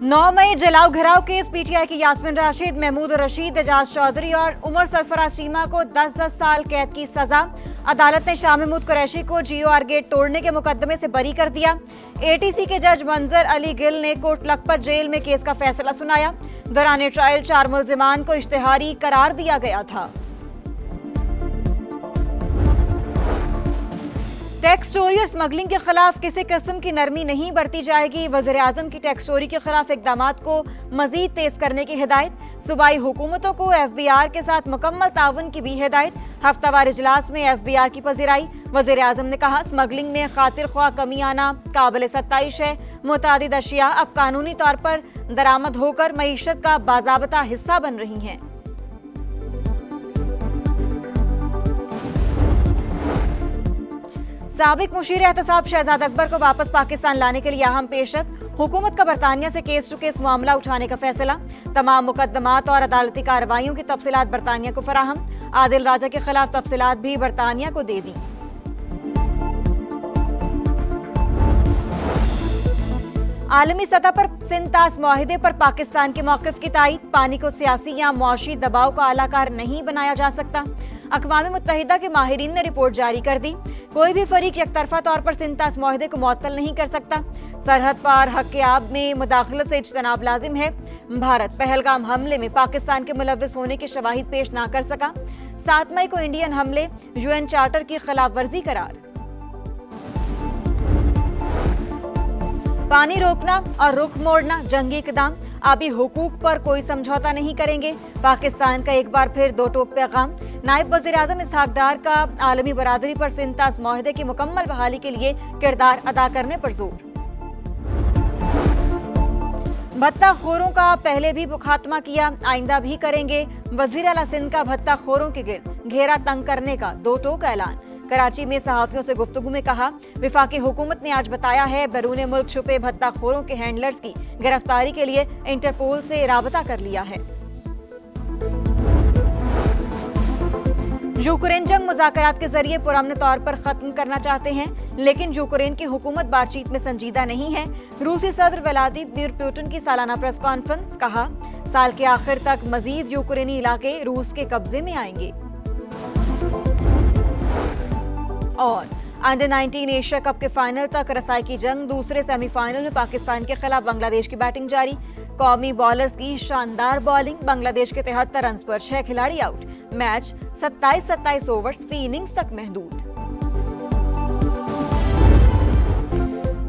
9 मई जलाओ घिराव case PTI की यास्मीन राशिद, महमूद रशीद, एजाज चौधरी और उमर सरफराज चीमा को 10-10 साल कैद की सजा। अदालत ने शाह महमूद कुरैशी को जीओआर गेट तोड़ने के मुकदमे से बरी कर दिया। एटीसी के जज मंजर अली गिल ने कोट लखपत जेल में केस का फैसला सुनाया। दौरान ट्रायल 4 मुल्जिमान को इश्तिहारी करार दिया गया था। टैक्स चोरी और स्मगलिंग के खिलाफ किसी किस्म की नरमी नहीं बरती जाएगी। वज़ीर आज़म की टैक्स चोरी के खिलाफ इक़दामात को मजीद तेज करने की हिदायत। सूबाई हुकूमतों को FBR के साथ मुकम्मल ताउन की भी हिदायत। हफ्तावार इजलास में FBR की पज़ीराई। वज़ीर आज़म ने कहा, स्मगलिंग में खातिर ख्वाह कमी आना काबिल सत्ताइश है। मुतादिद अशिया अब कानूनी तौर पर दरामद होकर मईशत का बाज़ाबता हिस्सा बन रही हैं। साबिक मुशीर एहतसाब शहजाद अकबर को वापस पाकिस्तान लाने के लिए अहम पेशरफ्त। हुकूमत का बरतानिया से केस टू केस मामला उठाने का फैसला। तमाम मुकदमात और अदालती कार्रवाइयों की तफसीलात बरतानिया को फराहम। आदिल राजा के खिलाफ तफसीलात भी बरतानिया को दे दी। आलमी सतह पर सिंतास मुआहिदे पर पाकिस्तान के मौक़िफ़ की तायीद। पानी को सियासी या मुआशी दबाव का आलाकार नहीं बनाया जा सकता। अक़वाम मुत्तहिदा के माहिरीन ने रिपोर्ट जारी कर दी। कोई भी फरीक एकतरफा तौर पर सिंतास मुआहिदे को मुअत्तल नहीं कर सकता। सरहद पार हक़ आब में मुदाखलत से इज्तनाब लाजिम है। भारत पहलगाम हमले में पाकिस्तान के मुलव्विस होने की शवाहिद पेश ना कर सका। 7 मई को इंडियन हमले UN चार्टर की खिलाफ वर्जी करार। पानी रोकना और रुख मोड़ना जंगी इक़दाम। आबी हुकूक पर कोई समझौता नहीं करेंगे। पाकिस्तान का एक बार फिर दो टोक पैगाम। नायब वज़ीर आज़म इसहाक डार का आलमी बरादरी पर सिंतास मुआहिदे की मुकम्मल बहाली के लिए किरदार अदा करने पर जोर। भत्ता खोरों का पहले भी खात्मा किया, आइंदा भी करेंगे। वज़ीर आला सिंध का भत्ता खोरों के गिर्द घेरा तंग करने का दो टोक ऐलान। कराची में सहाफ़ियों से गुफ्तगू में कहा, विफाकी हुकूमत ने आज बताया है बैरून मुल्क छुपे भत्ता खोरों के हैंडलर्स की गिरफ्तारी के लिए इंटरपोल से राबता कर लिया है। यूक्रेन जंग मुज़ाकरात के जरिए पुरअमन तौर पर खत्म करना चाहते हैं, लेकिन यूक्रेन की हुकूमत बातचीत में संजीदा नहीं है। रूसी सदर व्लादिमीर पुतिन की सालाना प्रेस कॉन्फ्रेंस। कहा, साल के आखिर तक मजीद यूक्रेनी इलाके रूस के कब्जे में आएंगे। और अंडर 19 एशिया कप के फाइनल तक रसाई की जंग। दूसरे सेमीफाइनल में पाकिस्तान के खिलाफ बांग्लादेश की बैटिंग जारी। कौमी बॉलर्स की शानदार बॉलिंग। बांग्लादेश के 73 रन पर 6 खिलाड़ी आउट। मैच 27-27 ओवर्स फी इनिंग्स तक महदूद।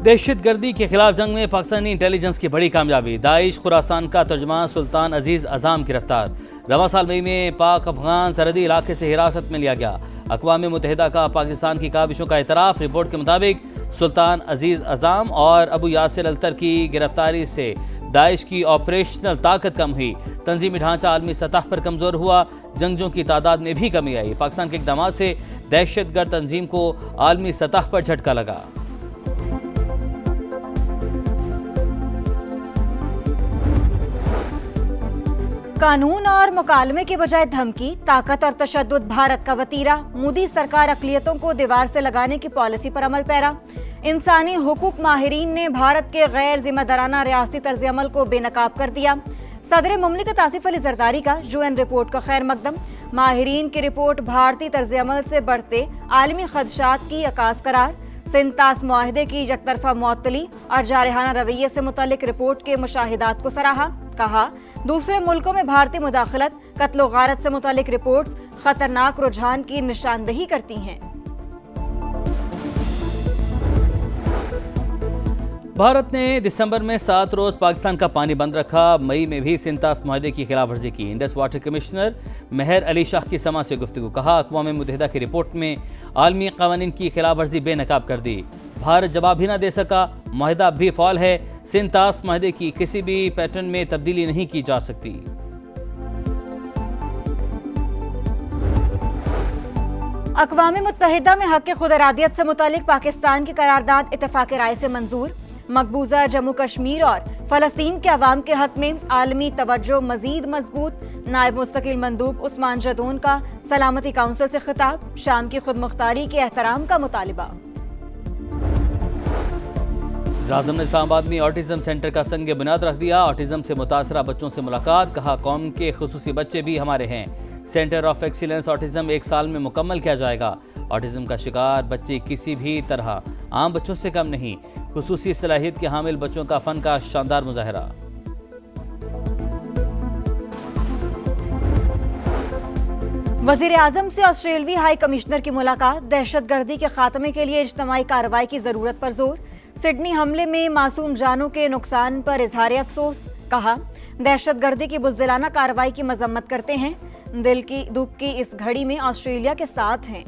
दहशतगर्दी के खिलाफ जंग में पाकिस्तानी इंटेलिजेंस की बड़ी कामयाबी। दाइश खुरासान का तर्जुमान सुल्तान अजीज अजाम गिरफ्तार। रवां साल मई में पाक अफगान सरहदी इलाके से हिरासत में लिया गया। अक़वाम मुत्तहिदा का पाकिस्तान की काविशों का इतराफ़। रिपोर्ट के मुताबिक सुल्तान अजीज अजाम और अबू यासिर अल्तर की गिरफ्तारी से दाइश की ऑपरेशनल ताकत कम हुई। तंजीमी ढांचा आलमी सतह पर कमज़ोर हुआ। जंगजों की तादाद में भी कमी आई। पाकिस्तान के इक़दामात से दहशतगर्द तंजीम को आलमी सतह पर झटका लगा। कानून और मुकालमे के बजाय धमकी, ताकत और तशद्दुद भारत का वतीरा। मोदी सरकार अक़लियतों को दीवार से लगाने की पॉलिसी पर अमल पैरा। इंसानी हुकूक माहिरीन ने भारत के गैर जिम्मेदाराना रियासती तर्ज अमल को बेनकाब कर दिया। सदर मुमलिकत आसिफ अली जरदारी का UN रिपोर्ट का खैर मकदम। माहिरीन की रिपोर्ट भारतीय तर्ज अमल से बढ़ते आलमी खदशात की अकास करार। सिंतास मुआहिदे की यकतरफा मुअत्तली और जारहाना रवैये से मुतल्लिक रिपोर्ट के मुशाहिदात को सराहा। कहा, दूसरे मुल्कों में भारतीय मुदाखलत, कत्लो गारत से मुतालिक रिपोर्ट्स खतरनाक रुझान की निशानदही करती हैं। भारत ने दिसंबर में 7 रोज पाकिस्तान का पानी बंद रखा। मई में भी सिंतास मुआहिदे की खिलाफ वर्जी की। इंडस वाटर कमिश्नर मेहर अली शाह की समा से गुफ्तगू। कहा, अक़वाम मुत्तहिदा की रिपोर्ट में आलमी क़वानीन की खिलाफ वर्जी बेनकाब कर दी। भारत जवाब भी ना दे सका। मुआहिदा भी फ़ौल है। सिंतास मुआहिदे की किसी भी पैटर्न में तब्दीली नहीं की जा सकती। अक़वाम मुत्तहिदा में हक़ खुद इरादियत से मुतालिक पाकिस्तान की करारदाद इत्तेफ़ाक़ राय से मंजूर। मकबूजा जम्मू कश्मीर और फ़लस्तीन के अवाम के हक़ में आलमी तवज्जो मज़ीद मजबूत। नायब मुस्तकिल मंदूब उस्मान जदून का सलामती काउंसिल से खिताब। शाम की खुद मुख्तारी के एहतराम का मुतालिबा। वज़ीर-ए-आज़म ने इस्लामाबाद में ऑटिज़म सेंटर का संग बुनियाद रख दिया। ऑटिज़म से मुतासरा बच्चों से मुलाकात, कहा कौम के खुसूसी बच्चे भी हमारे हैं। सेंटर ऑफ एक्सीलेंस ऑटिज़म 1 साल में मुकम्मल किया जाएगा। ऑटिज़म का शिकार बच्चे किसी भी तरह आम बच्चों से कम नहीं। खुसूसी सलाहियत के हामिल बच्चों का फ़न का शानदार मुजाहरा। वज़ीर-ए-आज़म से ऑस्ट्रेलवी हाई कमिश्नर की मुलाकात, दहशतगर्दी के खात्मे के लिए इज्तमाई कार्रवाई की ज़रूरत पर जोर। सिडनी हमले में मासूम जानों के नुकसान पर इजहार अफसोस, कहा दहशतगर्दी की बुज़दिलाना कार्रवाई की मजम्मत करते हैं। दिल की दुख की इस घड़ी में ऑस्ट्रेलिया के साथ हैं।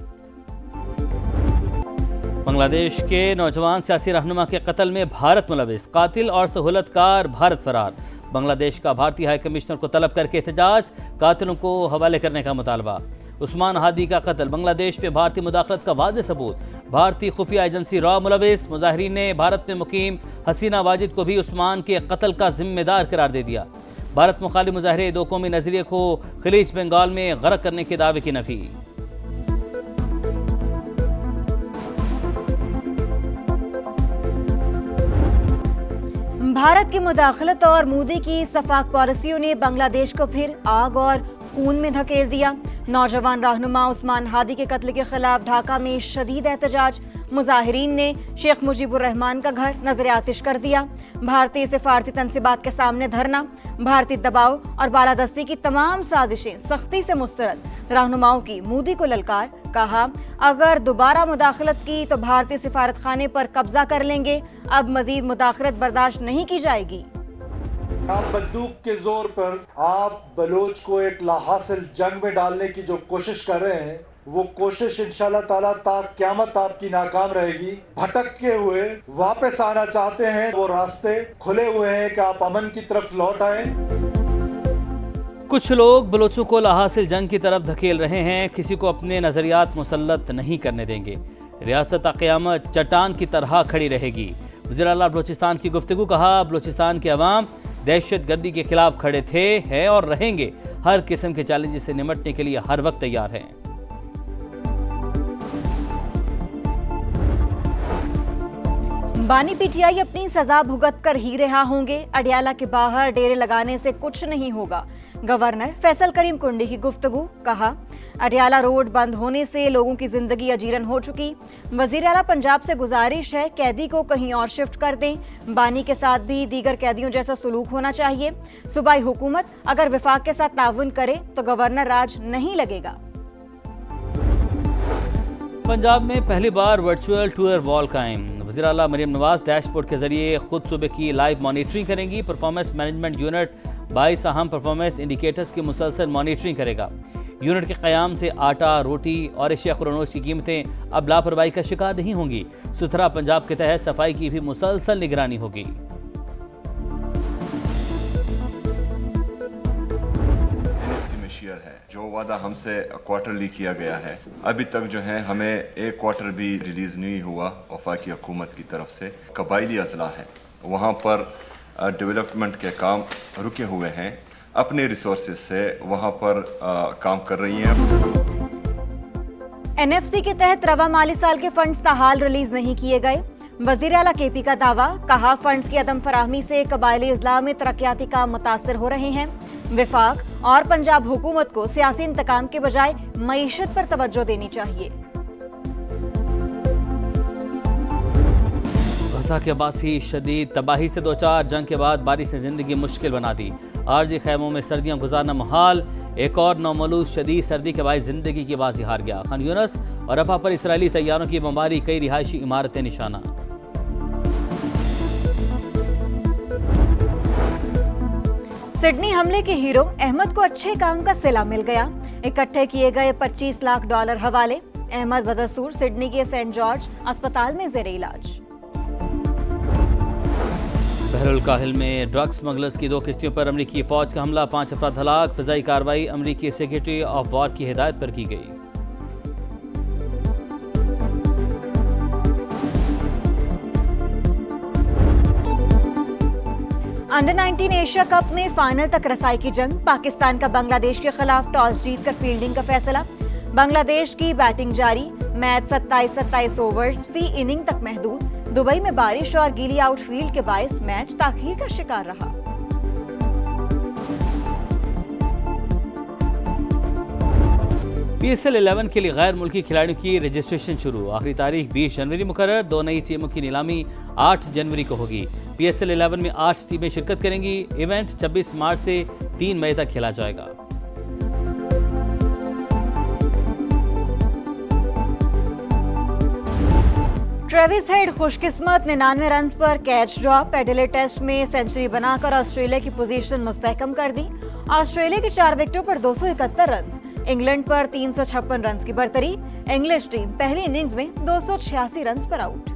बांग्लादेश के नौजवान सियासी रहनुमा के कत्ल में भारत मुलविस, कातिल और सहूलतकार भारत फरार। बांग्लादेश का भारतीय हाई कमिश्नर को तलब करके एहतजाज, कातिलों को हवाले करने का मुतालबा। उस्मान हादी का कत्ल, बांग्लादेश में भारतीय मुदाखलत का वाज़ेह सबूत। भारतीय खुफिया एजेंसी रॉ मुलविस। मुजाहिरीन ने भारत में मुकीम हसीना वाजिद को भी उस्मान के कत्ल का जिम्मेदार करार दे दिया। भारत मुखालिफ मुजाहिरे दो कौमी नजरिए को खलीज बंगाल में गर्क करने के दावे की नफी। भारत की मुदाखलत और मोदी की सफाक पॉलिसियों ने बांग्लादेश को फिर आग और खून में धकेल दिया। नौजवान रहनुमा उस्मान हादी के कत्ल के खिलाफ ढाका में शदीद एहतजाज। मुजाहिरीन ने शेख मुजीबुर रहमान का घर नजर आतिश कर दिया। भारतीय सिफारती तंसीबात के सामने धरना। भारतीय दबाव और बालादस्ती की तमाम साजिशें सख्ती से मुस्तरद। रहनुमाओं की मोदी को ललकार, कहा अगर दोबारा मुदाखलत की तो भारतीय सिफारत खाने पर कब्जा कर लेंगे। अब मजीद मुदाखलत बर्दाश्त नहीं की जाएगी। आप बंदूक के जोर पर आप बलोच को एक लाहासिल जंग में डालने की जो कोशिश कर रहे हैं, वो कोशिश इंशाल्लाह ताला ता क़यामत आपकी नाकाम रहेगी। भटकते हुए वापस आना चाहते हैं, वो रास्ते खुले हुए हैं कि आप अमन की तरफ लौट आए। कुछ लोग बलोचों को लाहासिल जंग की तरफ धकेल रहे हैं, किसी को अपने नजरियात मुसल्लत नहीं करने देंगे। रियासत क़यामत चट्टान की तरह खड़ी रहेगी। वज़ीर आला बलोचिस्तान की गुफ्तगू, कहा बलोचिस्तान के अवाम दहशतगर्दी के खिलाफ खड़े थे, हैं और रहेंगे। हर किस्म के चैलेंज से निमटने के लिए हर वक्त तैयार हैं। बानी पीटीआई अपनी सजा भुगत कर ही रिहा होंगे। अडियाला के बाहर डेरे लगाने से कुछ नहीं होगा। गवर्नर फैसल करीम कुंडी की गुफ्तगू, कहा अडियाला रोड बंद होने से लोगों की जिंदगी अजीरन हो चुकी। वजीर आला पंजाब से गुजारिश है कैदी को कहीं और शिफ्ट कर दें। बानी के साथ भी दीगर कैदियों जैसा सलूक होना चाहिए। सूबाई हुकूमत अगर विफाक के साथ ताउन करे तो गवर्नर राज नहीं लगेगा। पंजाब में पहली बार वर्चुअल टूर वॉल कायम। वज़ीर आला मरियम नवाज डैशबोर्ड के जरिए खुद सूबे की लाइव मॉनिटरिंग करेंगी। परफॉर्मेंस मैनेजमेंट यूनिट 22 अहम परफॉर्मेंस इंडिकेटर्स की मुसलसल मॉनिटरिंग करेगा। यूनिट के क़याम से आटा, रोटी और एशिया खुरानोश की कीमतें अब लापरवाही का शिकार नहीं होंगी। सुथरा पंजाब के तहत सफाई की भी मुसलसल निगरानी होगी। है जो वादा हमसे क्वार्टरली किया गया है, अभी तक जो है हमें एक क्वार्टर भी रिलीज नहीं हुआ वफाकी हुकूमत की तरफ से। कबायली अजला है वहाँ पर डेवलपमेंट के काम रुके हुए हैं, अपने रिसोर्सेज से वहाँ पर काम कर रही हैं। एनएफसी के तहत रवा माली साल के फंड्स ताहाल रिलीज नहीं किए गए। वजीर आला केपी का दावा, कहा फंड्स की अदम फराहमी से कबायली अजला में तरक्याती काम मुतासर हो रहे हैं। विफाक और पंजाब हुकूमत को सियासी इंतकाम के बजाय मईशत पर तवज्जो देनी चाहिए। गजा के अब्बासी शदीद तबाही से दो चार, जंग के बाद बारिश ने जिंदगी मुश्किल बना दी। आरजी खैमों में सर्दियां गुजारना मुहाल। एक और नौमलूद शदीद सर्दी के बाद जिंदगी की बाजी हार गया। खान यूनस और रफा पर इसराइली तैयारों की बमबारी, कई रिहायशी इमारतें निशाना। सिडनी हमले के हीरो अहमद को अच्छे काम का सिला मिल गया। इकट्ठे किए गए $25 लाख हवाले। अहमद बदसूर सिडनी के सेंट जॉर्ज अस्पताल में जेर इलाज। बहरुल काहिल में ड्रग स्मगलर्स की 2 किश्तियों पर अमरीकी फौज का हमला, 5 अफराद हलाक। फिजाई कार्रवाई अमरीकी सेक्रेटरी ऑफ वॉर की हिदायत पर की गई। अंडर 19 एशिया कप में फाइनल तक रसाई की जंग। पाकिस्तान का बांग्लादेश के खिलाफ टॉस जीतकर फील्डिंग का फैसला। बांग्लादेश की बैटिंग जारी। मैच 27-27 ओवर्स फी इनिंग तक महदूद। दुबई में बारिश और गीली आउटफील्ड के बायस मैच ताखीर का शिकार रहा। PSL 11 के लिए गैर मुल्की खिलाड़ियों की रजिस्ट्रेशन शुरू। आखिरी तारीख 20 जनवरी मुकर्रर। 2 नई टीमों की नीलामी 8 जनवरी को होगी। PSL 11 में 8 टीमें शिरकत करेंगी। इवेंट 26 मार्च से 3 मई तक खेला जाएगा। ट्रेविस हेड खुशकिस्मत 99 रन पर कैच ड्रॉप। एडिलेड टेस्ट में सेंचुरी बनाकर ऑस्ट्रेलिया की पोजीशन मुस्तहकम कर दी। ऑस्ट्रेलिया के 4 विकेटों पर 271 रन, इंग्लैंड पर 356 रन की बढ़तरी। इंग्लिश टीम पहली इनिंग्स में 286 रन पर आउट।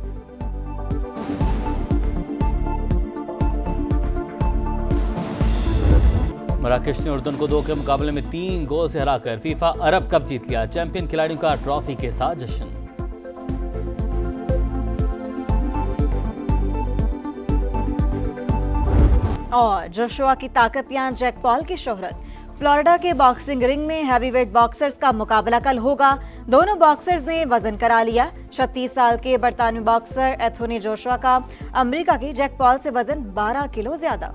मराकेश ने उर्दन को 2 के मुकाबले में 3 गोल से हराकर फीफा अरब कप जीत लिया। चैंपियन खिलाड़ियों का ट्रॉफी के साथ जश्न। और जोशुआ की ताकत या जैक पॉल की शोहरत। फ्लोरिडा के बॉक्सिंग रिंग में हैवीवेट बॉक्सर्स का मुकाबला कल होगा। दोनों बॉक्सर्स ने वजन करा लिया। 36 साल के बरतानवी बॉक्सर एंथोनी जोशुआ का अमेरिका के जैक पॉल से वजन 12 किलो ज्यादा।